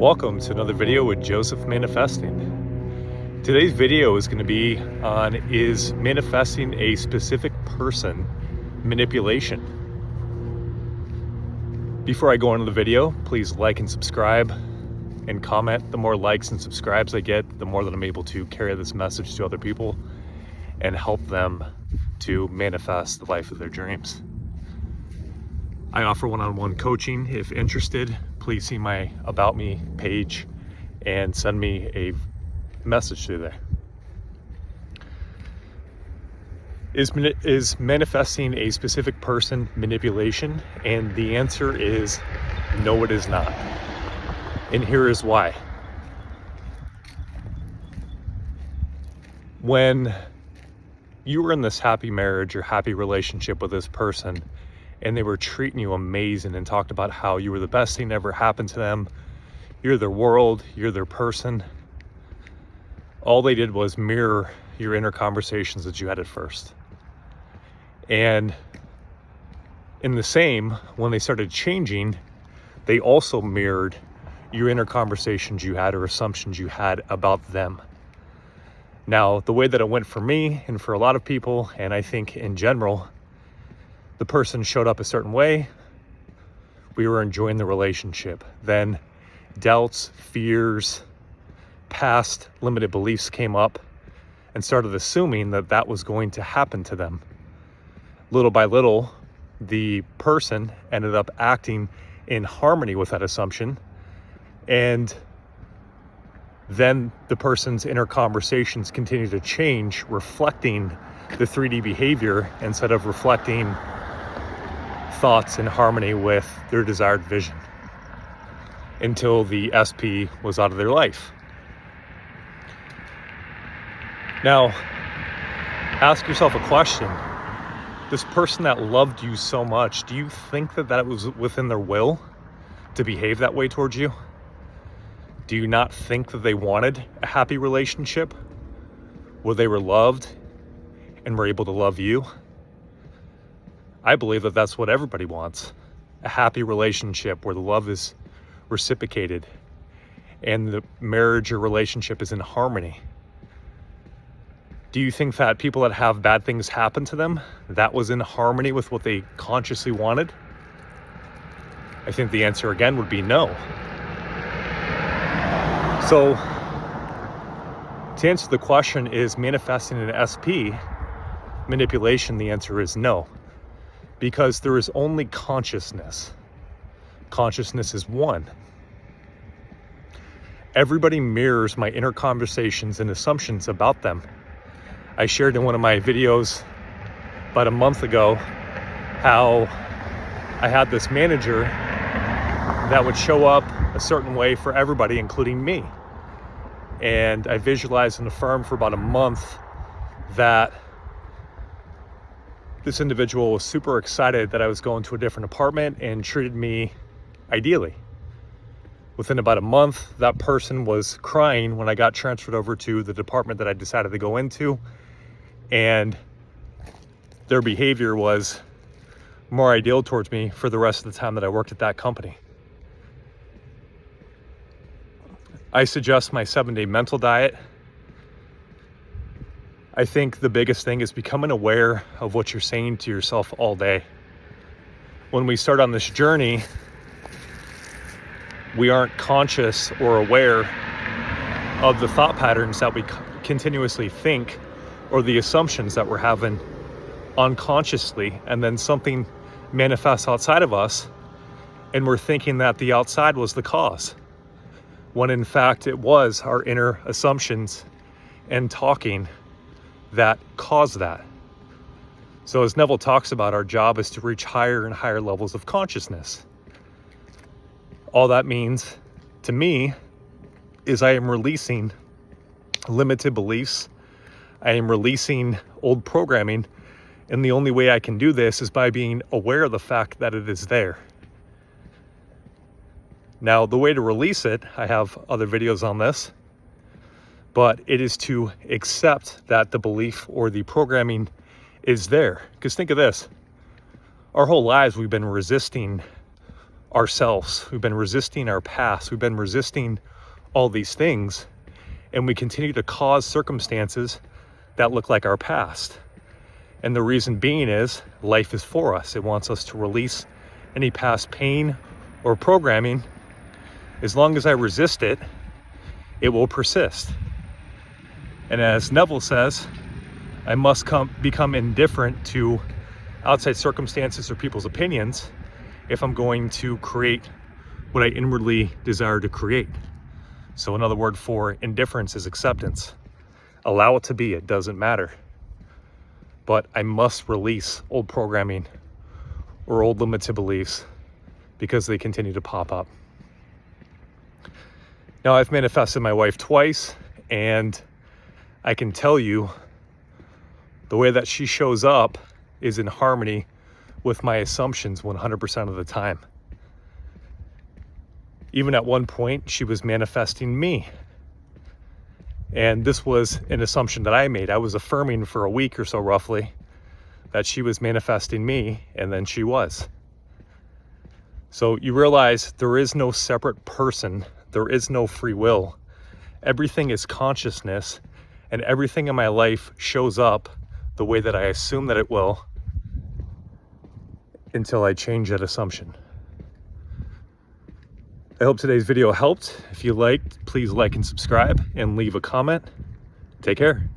Welcome to another video with Joseph Manifesting. Today's video is going to be on, is manifesting a specific person manipulation? Before I go into the video, please like and subscribe and comment. The more likes and subscribes I get, the more that I'm able to carry this message to other people and help them to manifest the life of their dreams. I offer one-on-one coaching. If interested, please see my About Me page and send me a message through there. Is manifesting a specific person manipulation? And the answer is no, it is not. And here is why. When you were in this happy marriage or happy relationship with this person, and they were treating you amazing and talked about how you were the best thing that ever happened to them, you're their world, you're their person, all they did was mirror your inner conversations that you had at first. And in the same, when they started changing, they also mirrored your inner conversations you had or assumptions you had about them. Now, the way that it went for me and for a lot of people, and I think in general, the person showed up a certain way, we were enjoying the relationship. Then doubts, fears, past limited beliefs came up and started assuming that that was going to happen to them. Little by little, the person ended up acting in harmony with that assumption, and then the person's inner conversations continue to change, reflecting the 3D behavior instead of reflecting thoughts in harmony with their desired vision, until the SP was out of their life. Now, ask yourself a question. This person that loved you so much, do you think that that was within their will to behave that way towards you? Do you not think that they wanted a happy relationship where they were loved and were able to love you? I believe that that's what everybody wants, a happy relationship where the love is reciprocated and the marriage or relationship is in harmony. Do you think that people that have bad things happen to them, that was in harmony with what they consciously wanted? I think the answer again would be no. So, to answer the question, is manifesting an SP manipulation? The answer is no. Because there is only consciousness. Consciousness is one. Everybody mirrors my inner conversations and assumptions about them. I shared in one of my videos about a month ago how I had this manager that would show up a certain way for everybody, including me. And I visualized in the firm for about a month that this individual was super excited that I was going to a different apartment and treated me ideally. Within about a month, that person was crying when I got transferred over to the department that I decided to go into, and their behavior was more ideal towards me for the rest of the time that I worked at that company. I suggest my 7-day mental diet. I think the biggest thing is becoming aware of what you're saying to yourself all day. When we start on this journey, we aren't conscious or aware of the thought patterns that we continuously think, or the assumptions that we're having unconsciously, and then something manifests outside of us and we're thinking that the outside was the cause, when in fact it was our inner assumptions and talking that caused that. So as Neville talks about, our job is to reach higher and higher levels of consciousness. All that means to me is I am releasing limited beliefs. I am releasing old programming. And the only way I can do this is by being aware of the fact that it is there. Now, the way to release it, I have other videos on this, but it is to accept that the belief or the programming is there. Because think of this, our whole lives we've been resisting ourselves. We've been resisting our past. We've been resisting all these things, and we continue to cause circumstances that look like our past. And the reason being is life is for us. It wants us to release any past pain or programming. As long as I resist it, it will persist. And as Neville says, I must become indifferent to outside circumstances or people's opinions if I'm going to create what I inwardly desire to create. So another word for indifference is acceptance. Allow it to be, it doesn't matter. But I must release old programming or old limited beliefs because they continue to pop up. Now, I've manifested my wife twice, and I can tell you the way that she shows up is in harmony with my assumptions 100% of the time. Even at one point, she was manifesting me. And this was an assumption that I made. I was affirming for a week or so roughly that she was manifesting me, and then she was. So you realize there is no separate person. There is no free will. Everything is consciousness, and everything in my life shows up the way that I assume that it will until I change that assumption. I hope today's video helped. If you liked, please like and subscribe and leave a comment. Take care.